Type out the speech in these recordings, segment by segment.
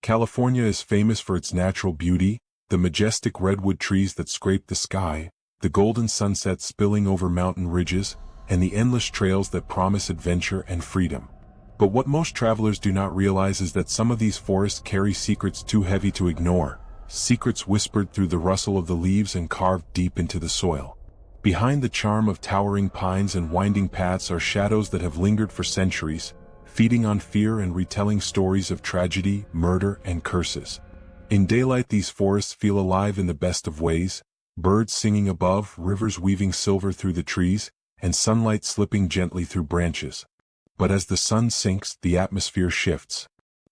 California is famous for its natural beauty, the majestic redwood trees that scrape the sky, the golden sunset spilling over mountain ridges, and the endless trails that promise adventure and freedom. But what most travelers do not realize is that some of these forests carry secrets too heavy to ignore, secrets whispered through the rustle of the leaves and carved deep into the soil. Behind the charm of towering pines and winding paths are shadows that have lingered for centuries, feeding on fear and retelling stories of tragedy, murder, and curses. In daylight, these forests feel alive in the best of ways, birds singing above, rivers weaving silver through the trees, and sunlight slipping gently through branches. But as the sun sinks, the atmosphere shifts.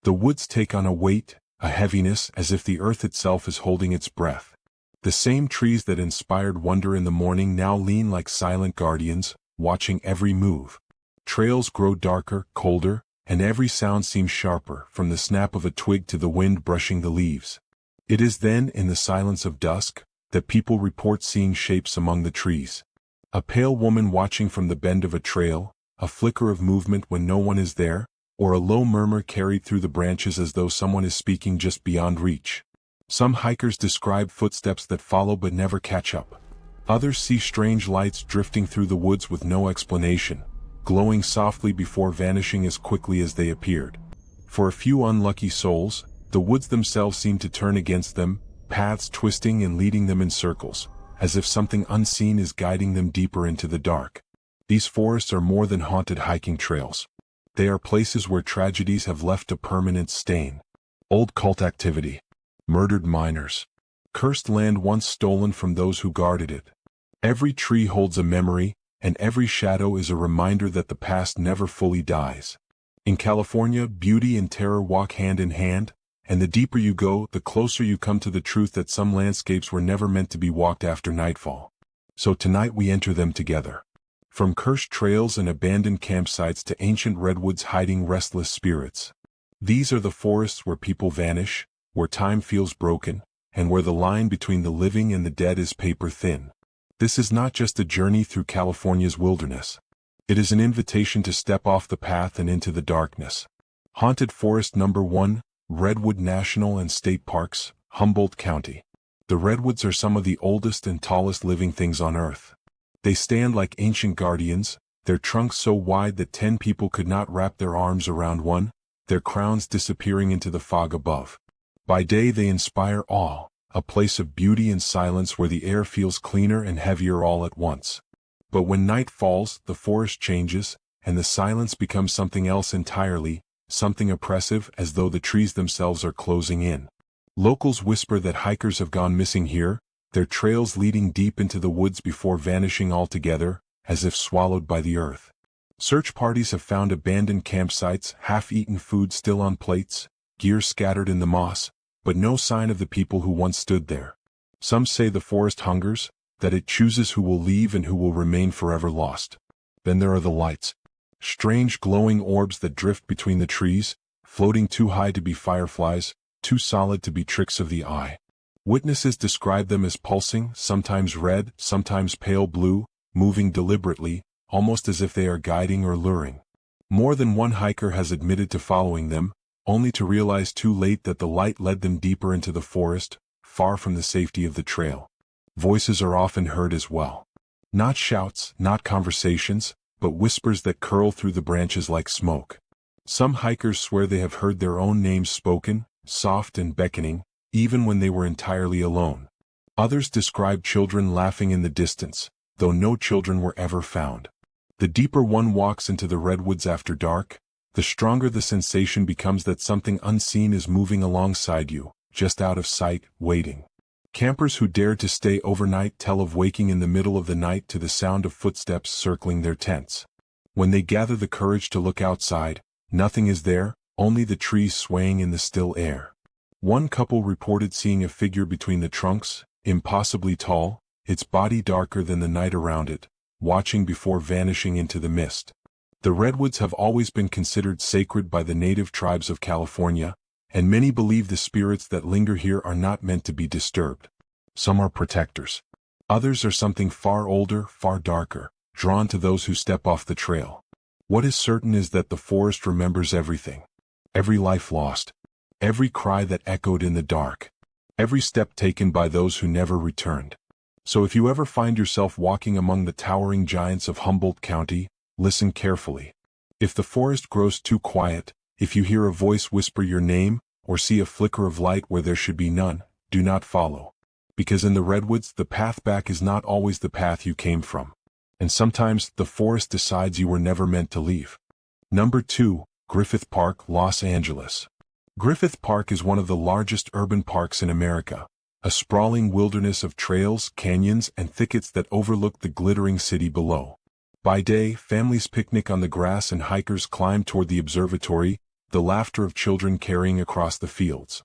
The woods take on a weight, a heaviness, as if the earth itself is holding its breath. The same trees that inspired wonder in the morning now lean like silent guardians, watching every move. Trails grow darker, colder, and every sound seems sharper, from the snap of a twig to the wind brushing the leaves. It is then, in the silence of dusk, that people report seeing shapes among the trees. A pale woman watching from the bend of a trail, a flicker of movement when no one is there, or a low murmur carried through the branches as though someone is speaking just beyond reach. Some hikers describe footsteps that follow but never catch up. Others see strange lights drifting through the woods with no explanation, glowing softly before vanishing as quickly as they appeared. For a few unlucky souls, the woods themselves seem to turn against them, paths twisting and leading them in circles, as if something unseen is guiding them deeper into the dark. These forests are more than haunted hiking trails. They are places where tragedies have left a permanent stain. Old cult activity, murdered miners, cursed land once stolen from those who guarded it. Every tree holds a memory, and every shadow is a reminder that the past never fully dies. In California, beauty and terror walk hand in hand, and the deeper you go, the closer you come to the truth that some landscapes were never meant to be walked after nightfall. So tonight we enter them together. From cursed trails and abandoned campsites to ancient redwoods hiding restless spirits. These are the forests where people vanish, where time feels broken, and where the line between the living and the dead is paper thin. This is not just a journey through California's wilderness. It is an invitation to step off the path and into the darkness. Haunted Forest Number 1, Redwood National and State Parks, Humboldt County. The redwoods are some of the oldest and tallest living things on Earth. They stand like ancient guardians, their trunks so wide that 10 people could not wrap their arms around one, their crowns disappearing into the fog above. By day they inspire awe, a place of beauty and silence where the air feels cleaner and heavier all at once. But when night falls, the forest changes, and the silence becomes something else entirely, something oppressive, as though the trees themselves are closing in. Locals whisper that hikers have gone missing here, their trails leading deep into the woods before vanishing altogether, as if swallowed by the earth. Search parties have found abandoned campsites, half-eaten food still on plates, gear scattered in the moss, but no sign of the people who once stood there. Some say the forest hungers, that it chooses who will leave and who will remain forever lost. Then there are the lights. Strange glowing orbs that drift between the trees, floating too high to be fireflies, too solid to be tricks of the eye. Witnesses describe them as pulsing, sometimes red, sometimes pale blue, moving deliberately, almost as if they are guiding or luring. More than one hiker has admitted to following them, only to realize too late that the light led them deeper into the forest, far from the safety of the trail. Voices are often heard as well. Not shouts, not conversations, but whispers that curl through the branches like smoke. Some hikers swear they have heard their own names spoken, soft and beckoning, even when they were entirely alone. Others describe children laughing in the distance, though no children were ever found. The deeper one walks into the redwoods after dark, the stronger the sensation becomes that something unseen is moving alongside you, just out of sight, waiting. Campers who dared to stay overnight tell of waking in the middle of the night to the sound of footsteps circling their tents. When they gather the courage to look outside, nothing is there, only the trees swaying in the still air. One couple reported seeing a figure between the trunks, impossibly tall, its body darker than the night around it, watching before vanishing into the mist. The redwoods have always been considered sacred by the native tribes of California, and many believe the spirits that linger here are not meant to be disturbed. Some are protectors. Others are something far older, far darker, drawn to those who step off the trail. What is certain is that the forest remembers everything. Every life lost, every cry that echoed in the dark, every step taken by those who never returned. So if you ever find yourself walking among the towering giants of Humboldt County, listen carefully. If the forest grows too quiet, if you hear a voice whisper your name, or see a flicker of light where there should be none, do not follow. Because in the redwoods, the path back is not always the path you came from. And sometimes, the forest decides you were never meant to leave. Number 2, Griffith Park, Los Angeles. Griffith Park is one of the largest urban parks in America, a sprawling wilderness of trails, canyons, and thickets that overlook the glittering city below. By day, families picnic on the grass and hikers climb toward the observatory, the laughter of children carrying across the fields.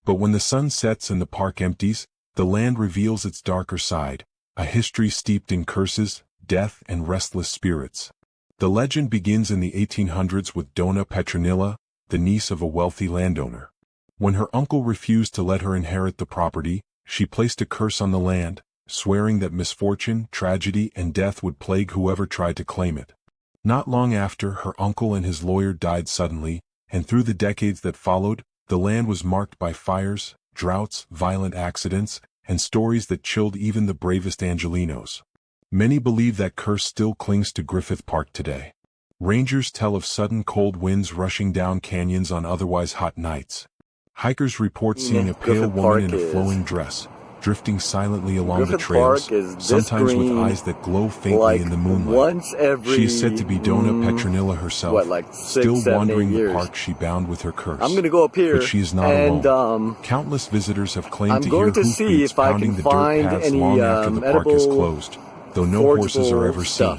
But when the sun sets and the park empties, the land reveals its darker side, a history steeped in curses, death, and restless spirits. The legend begins in the 1800s with Donna Petronilla, the niece of a wealthy landowner. When her uncle refused to let her inherit the property, she placed a curse on the land, swearing that misfortune, tragedy, and death would plague whoever tried to claim it. Not long after, her uncle and his lawyer died suddenly, and through the decades that followed, the land was marked by fires, droughts, violent accidents, and stories that chilled even the bravest Angelenos. Many believe that curse still clings to Griffith Park today. Rangers tell of sudden cold winds rushing down canyons on otherwise hot nights. Hikers report seeing a pale woman in a flowing dress, drifting silently along the trails, sometimes with eyes that glow faintly in the moonlight. She is said to be Donna Petronilla herself, still wandering the park she bound with her curse. I'm gonna go up here, but she is not alone. Countless visitors have claimed to hear hoofbeats pounding the dirt paths long after the park is closed, though no horses are ever seen.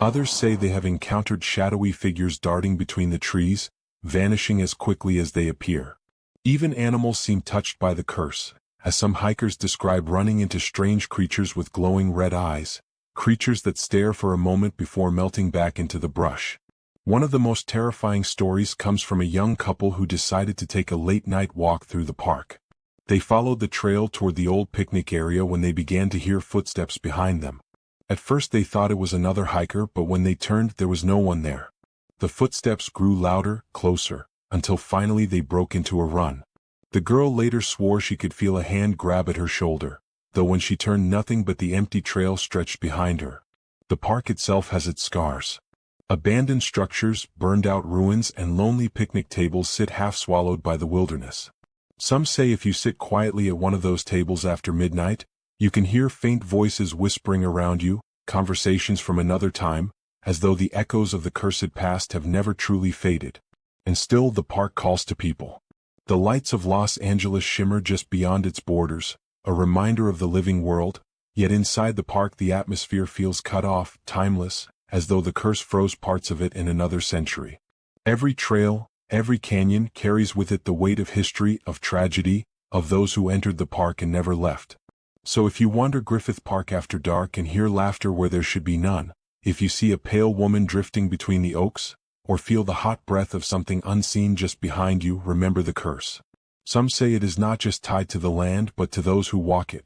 Others say they have encountered shadowy figures darting between the trees, vanishing as quickly as they appear. Even animals seem touched by the curse, as some hikers describe running into strange creatures with glowing red eyes, creatures that stare for a moment before melting back into the brush. One of the most terrifying stories comes from a young couple who decided to take a late-night walk through the park. They followed the trail toward the old picnic area when they began to hear footsteps behind them. At first they thought it was another hiker, but when they turned there was no one there. The footsteps grew louder, closer, until finally they broke into a run. The girl later swore she could feel a hand grab at her shoulder, though when she turned nothing but the empty trail stretched behind her. The park itself has its scars. Abandoned structures, burned-out ruins, and lonely picnic tables sit half-swallowed by the wilderness. Some say if you sit quietly at one of those tables after midnight, you can hear faint voices whispering around you, conversations from another time, as though the echoes of the cursed past have never truly faded. And still the park calls to people. The lights of Los Angeles shimmer just beyond its borders, a reminder of the living world, yet inside the park the atmosphere feels cut off, timeless, as though the curse froze parts of it in another century. Every trail, every canyon carries with it the weight of history, of tragedy, of those who entered the park and never left. So if you wander Griffith Park after dark and hear laughter where there should be none, if you see a pale woman drifting between the oaks, or feel the hot breath of something unseen just behind you, remember the curse. Some say it is not just tied to the land but to those who walk it.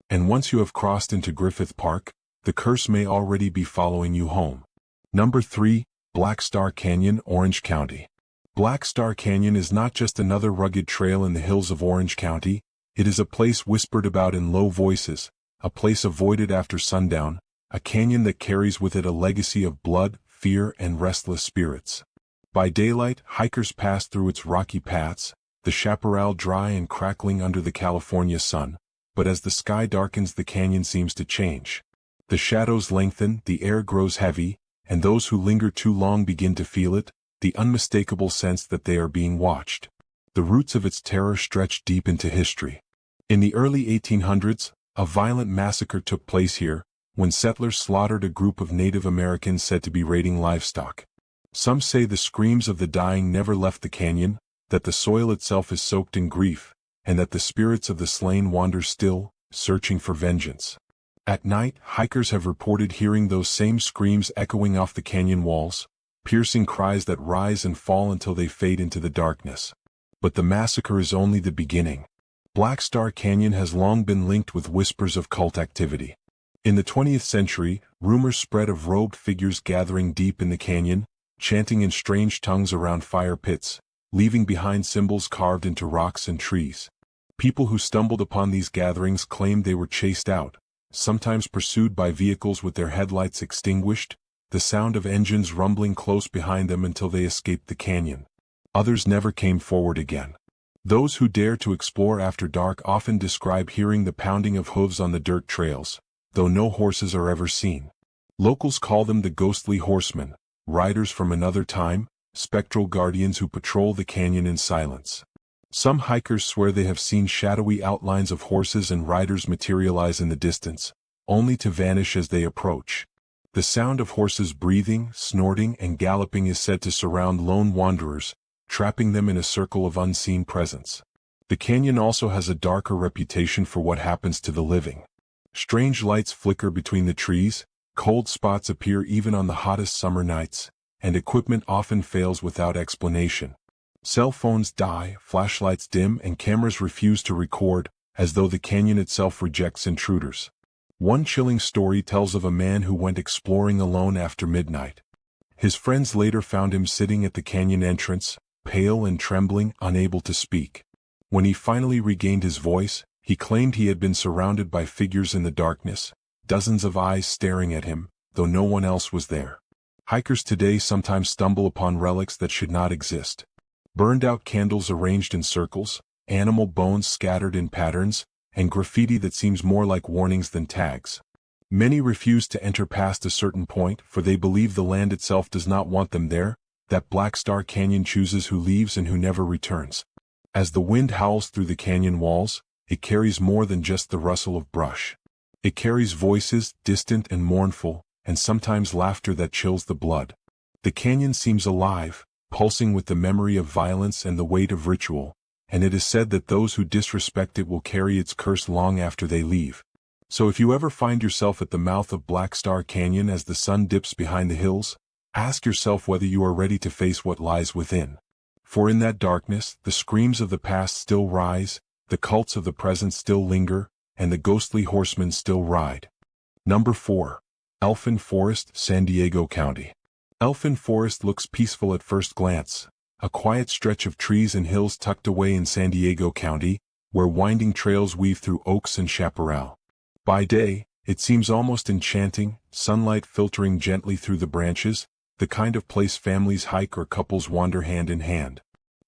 And once you have crossed into Griffith Park, the curse may already be following you home. Number 3, Black Star Canyon, Orange County. Black Star Canyon is not just another rugged trail in the hills of Orange County, it is a place whispered about in low voices, a place avoided after sundown, a canyon that carries with it a legacy of blood, fear, and restless spirits. By daylight, hikers pass through its rocky paths, the chaparral dry and crackling under the California sun, but as the sky darkens the canyon seems to change. The shadows lengthen, the air grows heavy, and those who linger too long begin to feel it, the unmistakable sense that they are being watched. The roots of its terror stretch deep into history. In the early 1800s, a violent massacre took place here, when settlers slaughtered a group of Native Americans said to be raiding livestock. Some say the screams of the dying never left the canyon, that the soil itself is soaked in grief, and that the spirits of the slain wander still, searching for vengeance. At night, hikers have reported hearing those same screams echoing off the canyon walls, piercing cries that rise and fall until they fade into the darkness. But the massacre is only the beginning. Black Star Canyon has long been linked with whispers of cult activity. In the 20th century, rumors spread of robed figures gathering deep in the canyon, chanting in strange tongues around fire pits, leaving behind symbols carved into rocks and trees. People who stumbled upon these gatherings claimed they were chased out, sometimes pursued by vehicles with their headlights extinguished, the sound of engines rumbling close behind them until they escaped the canyon. Others never came forward again. Those who dare to explore after dark often describe hearing the pounding of hooves on the dirt trails, though no horses are ever seen. Locals call them the ghostly horsemen, riders from another time, spectral guardians who patrol the canyon in silence. Some hikers swear they have seen shadowy outlines of horses and riders materialize in the distance, only to vanish as they approach. The sound of horses breathing, snorting, and galloping is said to surround lone wanderers, trapping them in a circle of unseen presence. The canyon also has a darker reputation for what happens to the living. Strange lights flicker between the trees, cold spots appear even on the hottest summer nights, and equipment often fails without explanation. Cell phones die, flashlights dim, and cameras refuse to record, as though the canyon itself rejects intruders. One chilling story tells of a man who went exploring alone after midnight. His friends later found him sitting at the canyon entrance, pale and trembling, unable to speak. When he finally regained his voice, he claimed he had been surrounded by figures in the darkness, dozens of eyes staring at him, though no one else was there. Hikers today sometimes stumble upon relics that should not exist. Burned-out candles arranged in circles, animal bones scattered in patterns, and graffiti that seems more like warnings than tags. Many refuse to enter past a certain point, for they believe the land itself does not want them there, that Black Star Canyon chooses who leaves and who never returns. As the wind howls through the canyon walls, it carries more than just the rustle of brush. It carries voices, distant and mournful, and sometimes laughter that chills the blood. The canyon seems alive, pulsing with the memory of violence and the weight of ritual, and it is said that those who disrespect it will carry its curse long after they leave. So if you ever find yourself at the mouth of Black Star Canyon as the sun dips behind the hills, ask yourself whether you are ready to face what lies within. For in that darkness, the screams of the past still rise, the cults of the present still linger, and the ghostly horsemen still ride. Number 4. Elfin Forest, San Diego County. Elfin Forest looks peaceful at first glance, a quiet stretch of trees and hills tucked away in San Diego County, where winding trails weave through oaks and chaparral. By day, it seems almost enchanting, sunlight filtering gently through the branches, the kind of place families hike or couples wander hand in hand.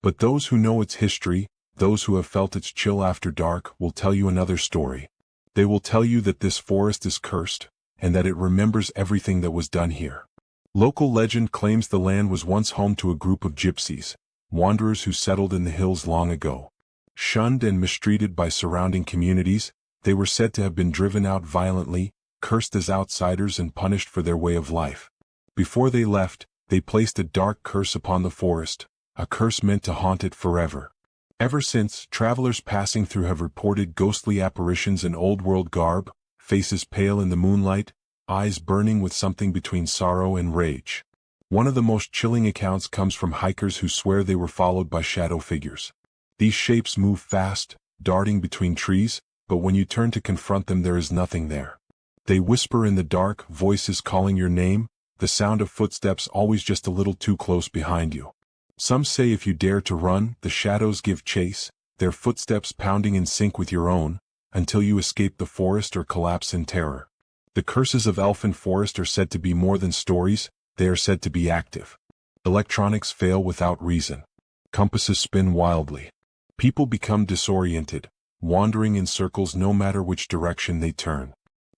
But those who know its history, those who have felt its chill after dark, will tell you another story. They will tell you that this forest is cursed, and that it remembers everything that was done here. Local legend claims the land was once home to a group of gypsies, wanderers who settled in the hills long ago. Shunned and mistreated by surrounding communities, they were said to have been driven out violently, cursed as outsiders and punished for their way of life. Before they left, they placed a dark curse upon the forest, a curse meant to haunt it forever. Ever since, travelers passing through have reported ghostly apparitions in old-world garb, faces pale in the moonlight, eyes burning with something between sorrow and rage. One of the most chilling accounts comes from hikers who swear they were followed by shadow figures. These shapes move fast, darting between trees, but when you turn to confront them there is nothing there. They whisper in the dark, voices calling your name, the sound of footsteps always just a little too close behind you. Some say if you dare to run, the shadows give chase, their footsteps pounding in sync with your own, until you escape the forest or collapse in terror. The curses of Elfin Forest are said to be more than stories, they are said to be active. Electronics fail without reason. Compasses spin wildly. People become disoriented, wandering in circles no matter which direction they turn.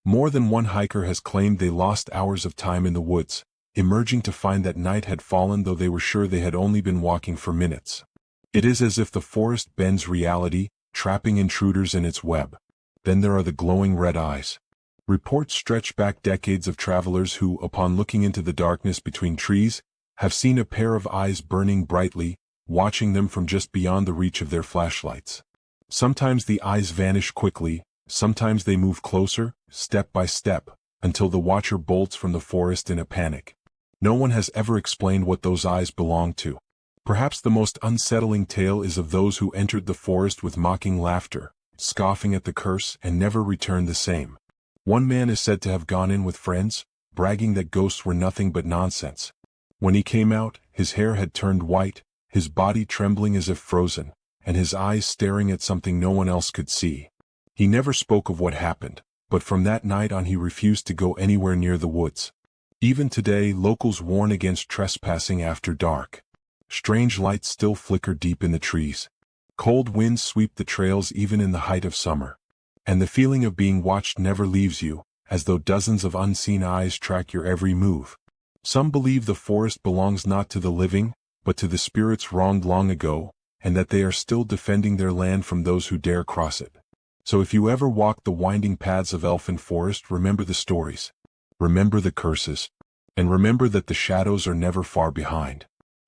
More than one hiker has claimed they lost hours of time in the woods, emerging to find that night had fallen though they were sure they had only been walking for minutes. It is as if the forest bends reality, trapping intruders in its web. Then there are the glowing red eyes. Reports stretch back decades of travelers who, upon looking into the darkness between trees, have seen a pair of eyes burning brightly, watching them from just beyond the reach of their flashlights. Sometimes the eyes vanish quickly, sometimes they move closer, step by step, until the watcher bolts from the forest in a panic. No one has ever explained what those eyes belong to. Perhaps the most unsettling tale is of those who entered the forest with mocking laughter, scoffing at the curse, and never returned the same. One man is said to have gone in with friends, bragging that ghosts were nothing but nonsense. When he came out, his hair had turned white, his body trembling as if frozen, and his eyes staring at something no one else could see. He never spoke of what happened, but from that night on he refused to go anywhere near the woods. Even today, locals warn against trespassing after dark. Strange lights still flicker deep in the trees. Cold winds sweep the trails even in the height of summer. And the feeling of being watched never leaves you, as though dozens of unseen eyes track your every move. Some believe the forest belongs not to the living, but to the spirits wronged long ago, and that they are still defending their land from those who dare cross it. So if you ever walk the winding paths of Elfin Forest, remember the stories. Remember the curses. And remember that the shadows are never far behind.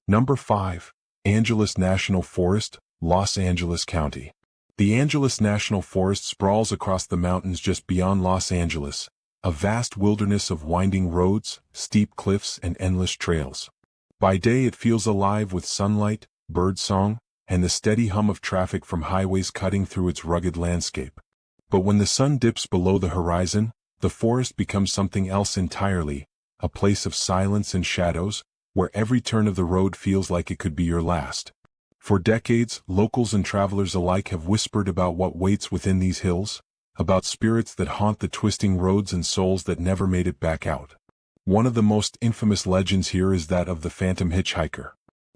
Number 5. Angeles National Forest, Los Angeles County. The Angeles National Forest sprawls across the mountains just beyond Los Angeles, a vast wilderness of winding roads, steep cliffs, and endless trails. By day it feels alive with sunlight, birdsong, and the steady hum of traffic from highways cutting through its rugged landscape. But when the sun dips below the horizon, the forest becomes something else entirely, a place of silence and shadows, where every turn of the road feels like it could be your last. For decades, locals and travelers alike have whispered about what waits within these hills, about spirits that haunt the twisting roads and souls that never made it back out. One of the most infamous legends here is that of the phantom hitchhiker.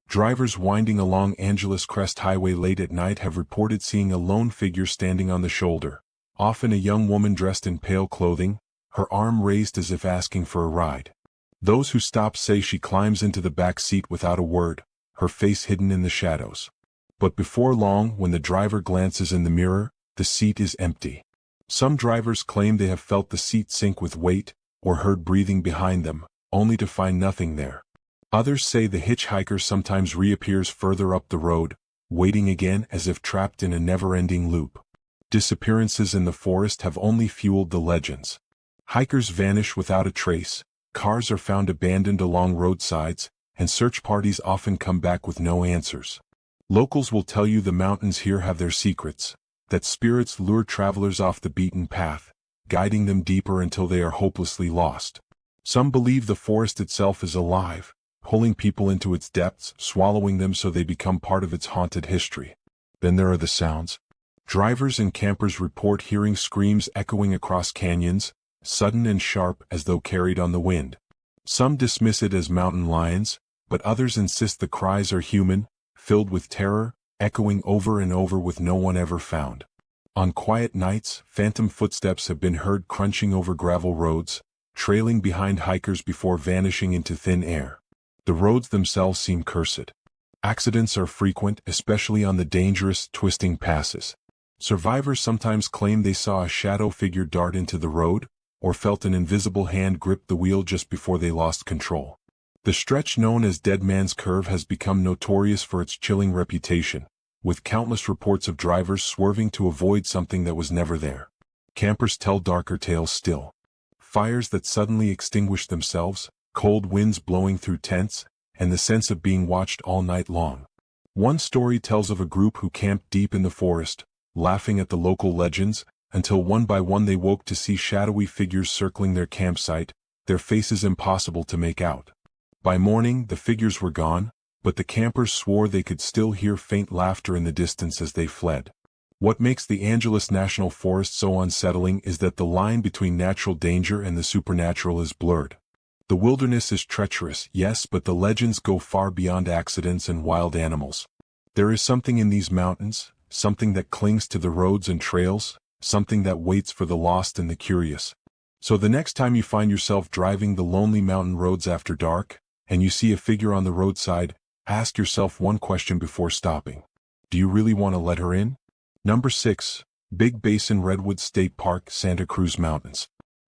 Drivers winding along Angeles Crest Highway late at night have reported seeing a lone figure standing on the shoulder, often a young woman dressed in pale clothing, her arm raised as if asking for a ride. Those who stop say she climbs into the back seat without a word, her face hidden in the shadows. But before long, when the driver glances in the mirror, the seat is empty. Some drivers claim they have felt the seat sink with weight, or heard breathing behind them, only to find nothing there. Others say the hitchhiker sometimes reappears further up the road, waiting again as if trapped in a never-ending loop. Disappearances in the forest have only fueled the legends. Hikers vanish without a trace, cars are found abandoned along roadsides, and search parties often come back with no answers. Locals will tell you the mountains here have their secrets, that spirits lure travelers off the beaten path, guiding them deeper until they are hopelessly lost. Some believe the forest itself is alive, pulling people into its depths, swallowing them so they become part of its haunted history. Then there are the sounds. Drivers and campers report hearing screams echoing across canyons, sudden and sharp as though carried on the wind. Some dismiss it as mountain lions, but others insist the cries are human, filled with terror, echoing over and over with no one ever found. On quiet nights, phantom footsteps have been heard crunching over gravel roads, trailing behind hikers before vanishing into thin air. The roads themselves seem cursed. Accidents are frequent, especially on the dangerous, twisting passes. Survivors sometimes claim they saw a shadow figure dart into the road, or felt an invisible hand grip the wheel just before they lost control. The stretch known as Dead Man's Curve has become notorious for its chilling reputation, with countless reports of drivers swerving to avoid something that was never there. Campers tell darker tales still. Fires that suddenly extinguish themselves, cold winds blowing through tents, and the sense of being watched all night long. One story tells of a group who camped deep in the forest, laughing at the local legends, until one by one they woke to see shadowy figures circling their campsite, their faces impossible to make out. By morning, the figures were gone, but the campers swore they could still hear faint laughter in the distance as they fled. What makes the Angeles National Forest so unsettling is that the line between natural danger and the supernatural is blurred. The wilderness is treacherous, yes, but the legends go far beyond accidents and wild animals. There is something in these mountains, something that clings to the roads and trails, something that waits for the lost and the curious. So the next time you find yourself driving the lonely mountain roads after dark, and you see a figure on the roadside, ask yourself one question before stopping. Do you really want to let her in? Number 6. Big Basin Redwood State Park, Santa Cruz Mountains.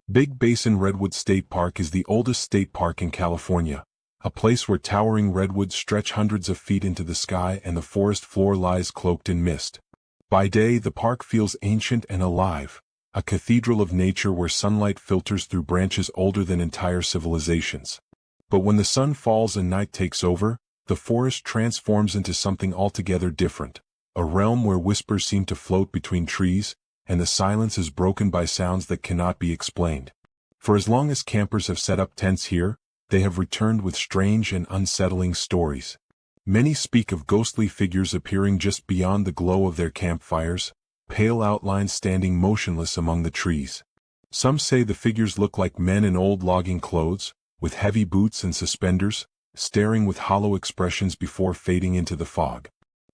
Big Basin Redwood State Park is the oldest state park in California, a place where towering redwoods stretch hundreds of feet into the sky and the forest floor lies cloaked in mist. By day, the park feels ancient and alive, a cathedral of nature where sunlight filters through branches older than entire civilizations. But when the sun falls and night takes over, the forest transforms into something altogether different, a realm where whispers seem to float between trees, and the silence is broken by sounds that cannot be explained. For as long as campers have set up tents here, they have returned with strange and unsettling stories. Many speak of ghostly figures appearing just beyond the glow of their campfires, pale outlines standing motionless among the trees. Some say the figures look like men in old logging clothes, with heavy boots and suspenders, staring with hollow expressions before fading into the fog.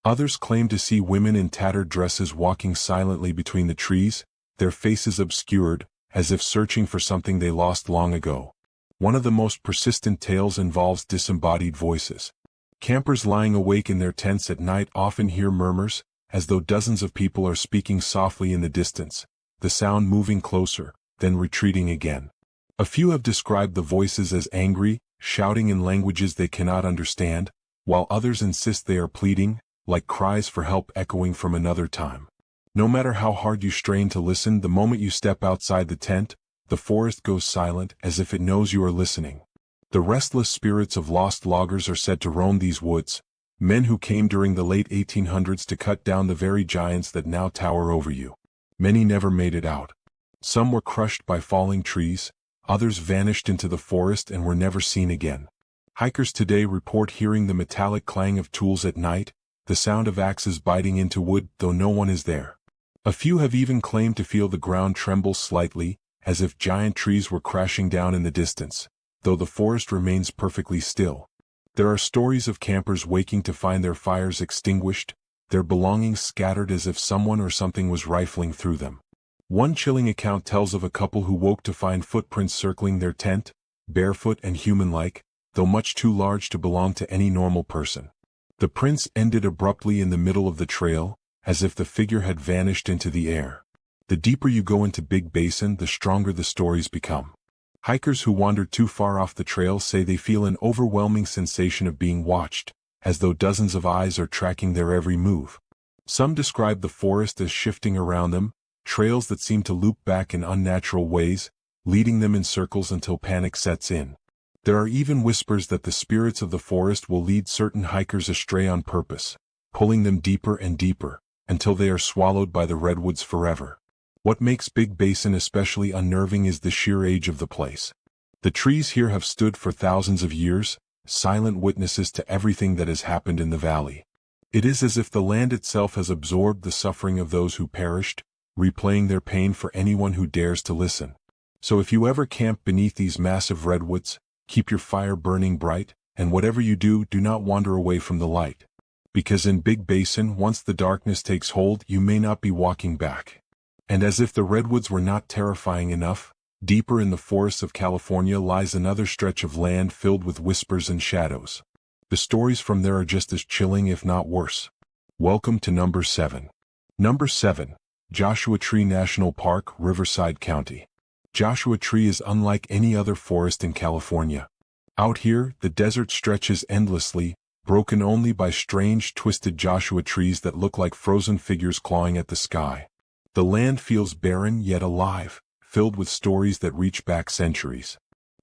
Others claim to see women in tattered dresses walking silently between the trees, their faces obscured, as if searching for something they lost long ago. One of the most persistent tales involves disembodied voices. Campers lying awake in their tents at night often hear murmurs, as though dozens of people are speaking softly in the distance, the sound moving closer, then retreating again. A few have described the voices as angry, shouting in languages they cannot understand, while others insist they are pleading, like cries for help echoing from another time. No matter how hard you strain to listen, the moment you step outside the tent, the forest goes silent as if it knows you are listening. The restless spirits of lost loggers are said to roam these woods, men who came during the late 1800s to cut down the very giants that now tower over you. Many never made it out. Some were crushed by falling trees, others vanished into the forest and were never seen again. Hikers today report hearing the metallic clang of tools at night, the sound of axes biting into wood, though no one is there. A few have even claimed to feel the ground tremble slightly, as if giant trees were crashing down in the distance, though the forest remains perfectly still. There are stories of campers waking to find their fires extinguished, their belongings scattered as if someone or something was rifling through them. One chilling account tells of a couple who woke to find footprints circling their tent, barefoot and human-like, though much too large to belong to any normal person. The prints ended abruptly in the middle of the trail, as if the figure had vanished into the air. The deeper you go into Big Basin, the stronger the stories become. Hikers who wander too far off the trail say they feel an overwhelming sensation of being watched, as though dozens of eyes are tracking their every move. Some describe the forest as shifting around them, trails that seem to loop back in unnatural ways, leading them in circles until panic sets in. There are even whispers that the spirits of the forest will lead certain hikers astray on purpose, pulling them deeper and deeper, until they are swallowed by the redwoods forever. What makes Big Basin especially unnerving is the sheer age of the place. The trees here have stood for thousands of years, silent witnesses to everything that has happened in the valley. It is as if the land itself has absorbed the suffering of those who perished, replaying their pain for anyone who dares to listen. So if you ever camp beneath these massive redwoods, keep your fire burning bright, and whatever you do, do not wander away from the light. Because in Big Basin, once the darkness takes hold, you may not be walking back. And as if the redwoods were not terrifying enough, deeper in the forests of California lies another stretch of land filled with whispers and shadows. The stories from there are just as chilling if not worse. Welcome to number 7. Number 7. Joshua Tree National Park, Riverside County. Joshua Tree is unlike any other forest in California. Out here, the desert stretches endlessly, broken only by strange, twisted Joshua trees that look like frozen figures clawing at the sky. The land feels barren yet alive, filled with stories that reach back centuries.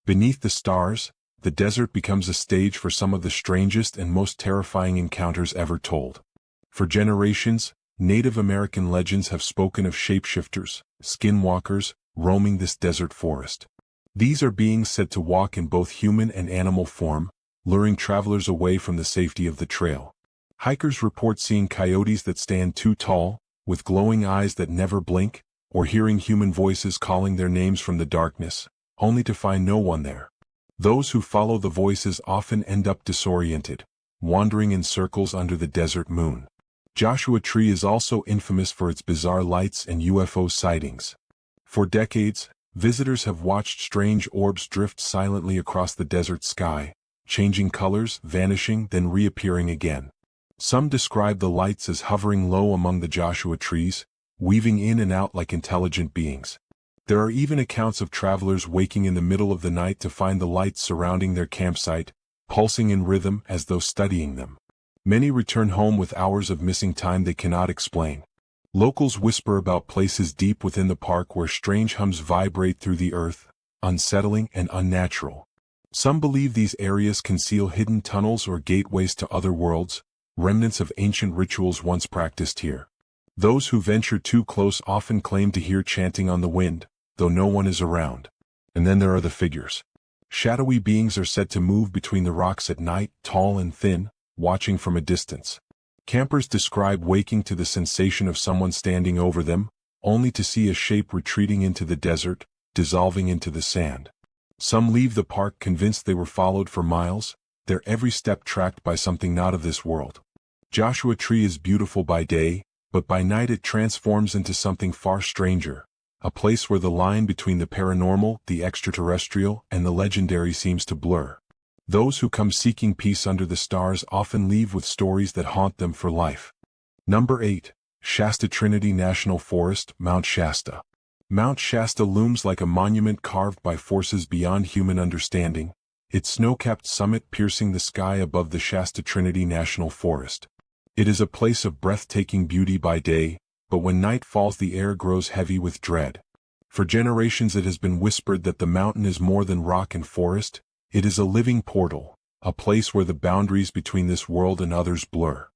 Beneath the stars, the desert becomes a stage for some of the strangest and most terrifying encounters ever told. For generations, Native American legends have spoken of shapeshifters, skinwalkers, roaming this desert forest. These are beings said to walk in both human and animal form, luring travelers away from the safety of the trail. Hikers report seeing coyotes that stand too tall, with glowing eyes that never blink, or hearing human voices calling their names from the darkness, only to find no one there. Those who follow the voices often end up disoriented, wandering in circles under the desert moon. Joshua Tree is also infamous for its bizarre lights and UFO sightings. For decades, visitors have watched strange orbs drift silently across the desert sky, changing colors, vanishing, then reappearing again. Some describe the lights as hovering low among the Joshua trees, weaving in and out like intelligent beings. There are even accounts of travelers waking in the middle of the night to find the lights surrounding their campsite, pulsing in rhythm as though studying them. Many return home with hours of missing time they cannot explain. Locals whisper about places deep within the park where strange hums vibrate through the earth, unsettling and unnatural. Some believe these areas conceal hidden tunnels or gateways to other worlds, remnants of ancient rituals once practiced here. Those who venture too close often claim to hear chanting on the wind, though no one is around. And then there are the figures. Shadowy beings are said to move between the rocks at night, tall and thin, watching from a distance. Campers describe waking to the sensation of someone standing over them, only to see a shape retreating into the desert, dissolving into the sand. Some leave the park convinced they were followed for miles, their every step tracked by something not of this world. Joshua Tree is beautiful by day, but by night it transforms into something far stranger, a place where the line between the paranormal, the extraterrestrial, and the legendary seems to blur. Those who come seeking peace under the stars often leave with stories that haunt them for life. Number 8. Shasta Trinity National Forest, Mount Shasta. Mount Shasta looms like a monument carved by forces beyond human understanding, its snow-capped summit piercing the sky above the Shasta Trinity National Forest. It is a place of breathtaking beauty by day, but when night falls the air grows heavy with dread. For generations it has been whispered that the mountain is more than rock and forest, it is a living portal, a place where the boundaries between this world and others blur.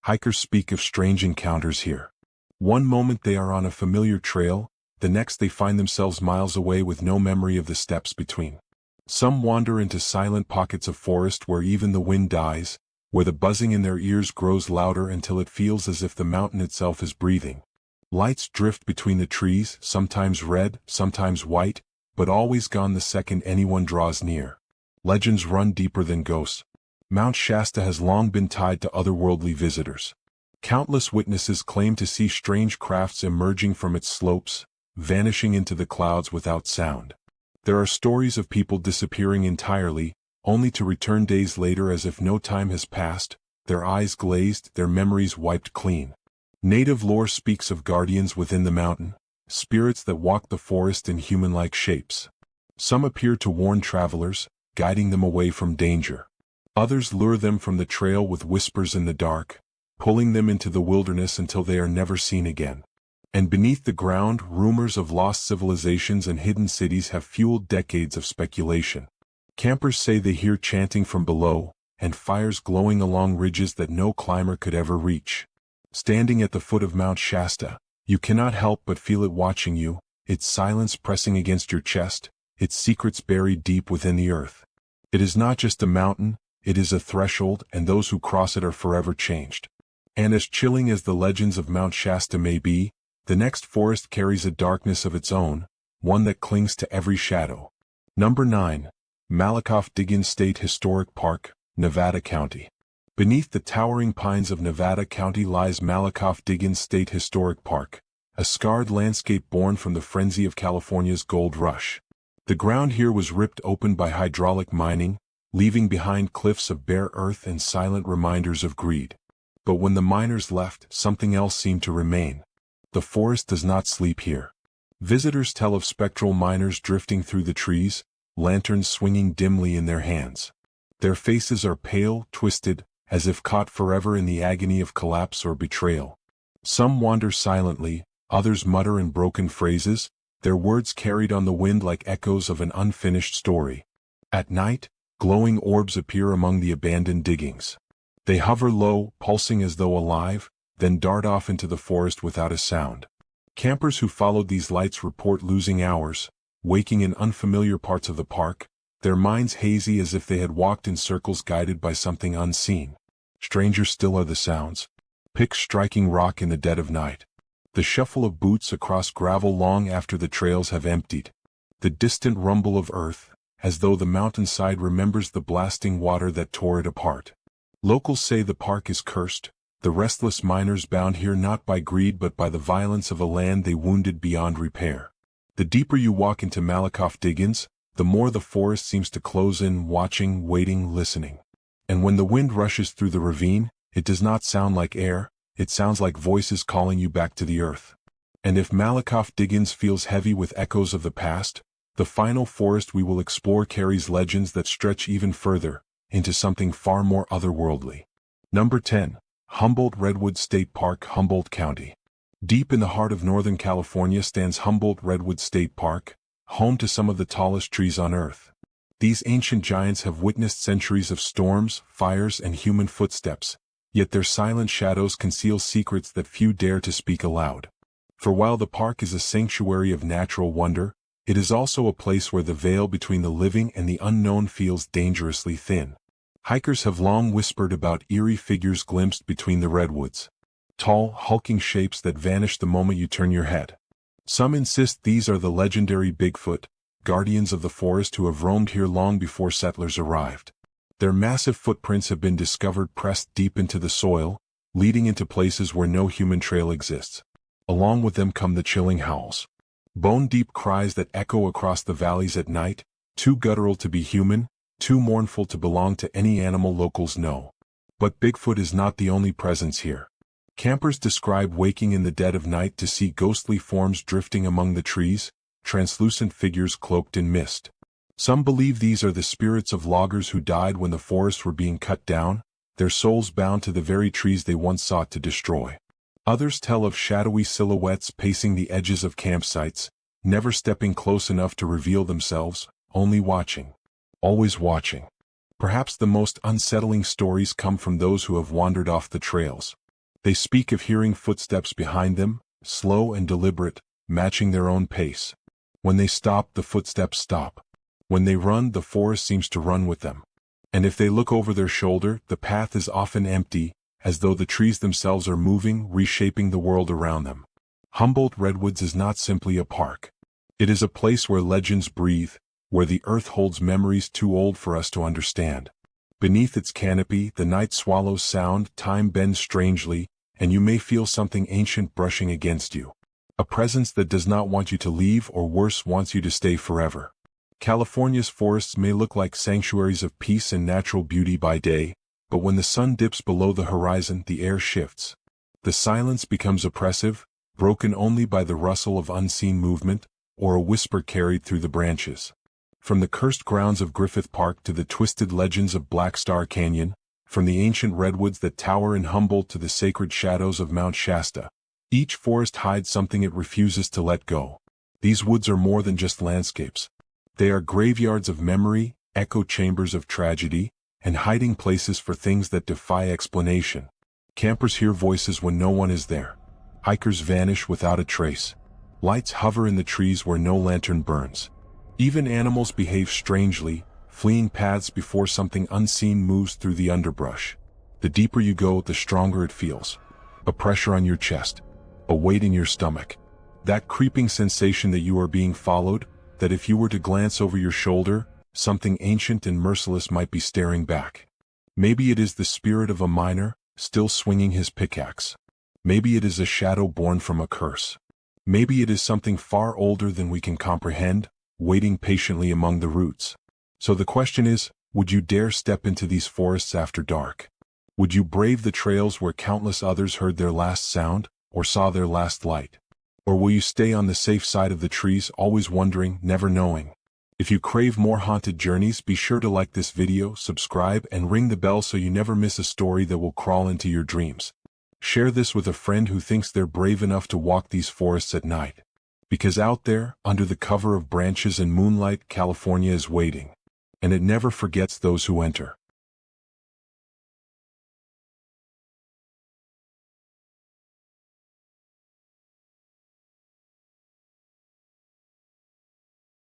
Hikers speak of strange encounters here. One moment they are on a familiar trail, the next they find themselves miles away with no memory of the steps between. Some wander into silent pockets of forest where even the wind dies, where the buzzing in their ears grows louder until it feels as if the mountain itself is breathing. Lights drift between the trees, sometimes red, sometimes white, but always gone the second anyone draws near. Legends run deeper than ghosts. Mount Shasta has long been tied to otherworldly visitors. Countless witnesses claim to see strange crafts emerging from its slopes, vanishing into the clouds without sound. There are stories of people disappearing entirely, only to return days later as if no time has passed, their eyes glazed, their memories wiped clean. Native lore speaks of guardians within the mountain, spirits that walk the forest in human-like shapes. Some appear to warn travelers, guiding them away from danger. Others lure them from the trail with whispers in the dark, pulling them into the wilderness until they are never seen again. And beneath the ground, rumors of lost civilizations and hidden cities have fueled decades of speculation. Campers say they hear chanting from below, and fires glowing along ridges that no climber could ever reach. Standing at the foot of Mount Shasta, you cannot help but feel it watching you, its silence pressing against your chest, its secrets buried deep within the earth. It is not just a mountain, it is a threshold, and those who cross it are forever changed. And as chilling as the legends of Mount Shasta may be, the next forest carries a darkness of its own, one that clings to every shadow. Number 9. Malakoff Diggins State Historic Park, Nevada County. Beneath the towering pines of Nevada County lies Malakoff Diggins State Historic Park, a scarred landscape born from the frenzy of California's gold rush. The ground here was ripped open by hydraulic mining, leaving behind cliffs of bare earth and silent reminders of greed. But when the miners left, something else seemed to remain. The forest does not sleep here. Visitors tell of spectral miners drifting through the trees, lanterns swinging dimly in their hands. Their faces are pale, twisted, as if caught forever in the agony of collapse or betrayal. Some wander silently, others mutter in broken phrases, their words carried on the wind like echoes of an unfinished story. At night, glowing orbs appear among the abandoned diggings. They hover low, pulsing as though alive, then dart off into the forest without a sound. Campers who followed these lights report losing hours, waking in unfamiliar parts of the park, their minds hazy as if they had walked in circles guided by something unseen. Stranger still are the sounds. Picks striking rock in the dead of night. The shuffle of boots across gravel long after the trails have emptied. The distant rumble of earth, as though the mountainside remembers the blasting water that tore it apart. Locals say the park is cursed, the restless miners bound here not by greed but by the violence of a land they wounded beyond repair. The deeper you walk into Malakoff Diggins, the more the forest seems to close in, watching, waiting, listening. And when the wind rushes through the ravine, it does not sound like air, it sounds like voices calling you back to the earth. And if Malakoff Diggins feels heavy with echoes of the past, the final forest we will explore carries legends that stretch even further, into something far more otherworldly. Number 10. Humboldt Redwood State Park, Humboldt County. Deep in the heart of Northern California stands Humboldt Redwood State Park, home to some of the tallest trees on Earth. These ancient giants have witnessed centuries of storms, fires, and human footsteps, yet their silent shadows conceal secrets that few dare to speak aloud. For while the park is a sanctuary of natural wonder, it is also a place where the veil between the living and the unknown feels dangerously thin. Hikers have long whispered about eerie figures glimpsed between the redwoods. Tall, hulking shapes that vanish the moment you turn your head. Some insist these are the legendary Bigfoot, guardians of the forest who have roamed here long before settlers arrived. Their massive footprints have been discovered pressed deep into the soil, leading into places where no human trail exists. Along with them come the chilling howls. Bone-deep cries that echo across the valleys at night, too guttural to be human, too mournful to belong to any animal locals know. But Bigfoot is not the only presence here. Campers describe waking in the dead of night to see ghostly forms drifting among the trees, translucent figures cloaked in mist. Some believe these are the spirits of loggers who died when the forests were being cut down, their souls bound to the very trees they once sought to destroy. Others tell of shadowy silhouettes pacing the edges of campsites, never stepping close enough to reveal themselves, only watching. Always watching. Perhaps the most unsettling stories come from those who have wandered off the trails. They speak of hearing footsteps behind them, slow and deliberate, matching their own pace. When they stop, the footsteps stop. When they run, the forest seems to run with them. And if they look over their shoulder, the path is often empty, as though the trees themselves are moving, reshaping the world around them. Humboldt Redwoods is not simply a park. It is a place where legends breathe, where the earth holds memories too old for us to understand. Beneath its canopy, the night swallows sound, time bends strangely, and you may feel something ancient brushing against you. A presence that does not want you to leave, or worse, wants you to stay forever. California's forests may look like sanctuaries of peace and natural beauty by day, but when the sun dips below the horizon, the air shifts. The silence becomes oppressive, broken only by the rustle of unseen movement, or a whisper carried through the branches. From the cursed grounds of Griffith Park to the twisted legends of Black Star Canyon, from the ancient redwoods that tower in Humboldt to the sacred shadows of Mount Shasta, each forest hides something it refuses to let go. These woods are more than just landscapes. They are graveyards of memory, echo chambers of tragedy, and hiding places for things that defy explanation. Campers hear voices when no one is there. Hikers vanish without a trace. Lights hover in the trees where no lantern burns. Even animals behave strangely, fleeing paths before something unseen moves through the underbrush. The deeper you go, the stronger it feels. A pressure on your chest. A weight in your stomach. That creeping sensation that you are being followed, that if you were to glance over your shoulder, something ancient and merciless might be staring back. Maybe it is the spirit of a miner, still swinging his pickaxe. Maybe it is a shadow born from a curse. Maybe it is something far older than we can comprehend, waiting patiently among the roots. So the question is, would you dare step into these forests after dark? Would you brave the trails where countless others heard their last sound, or saw their last light? Or will you stay on the safe side of the trees, always wondering, never knowing? If you crave more haunted journeys, be sure to like this video, subscribe, and ring the bell so you never miss a story that will crawl into your dreams. Share this with a friend who thinks they're brave enough to walk these forests at night. Because out there, under the cover of branches and moonlight, California is waiting. And it never forgets those who enter.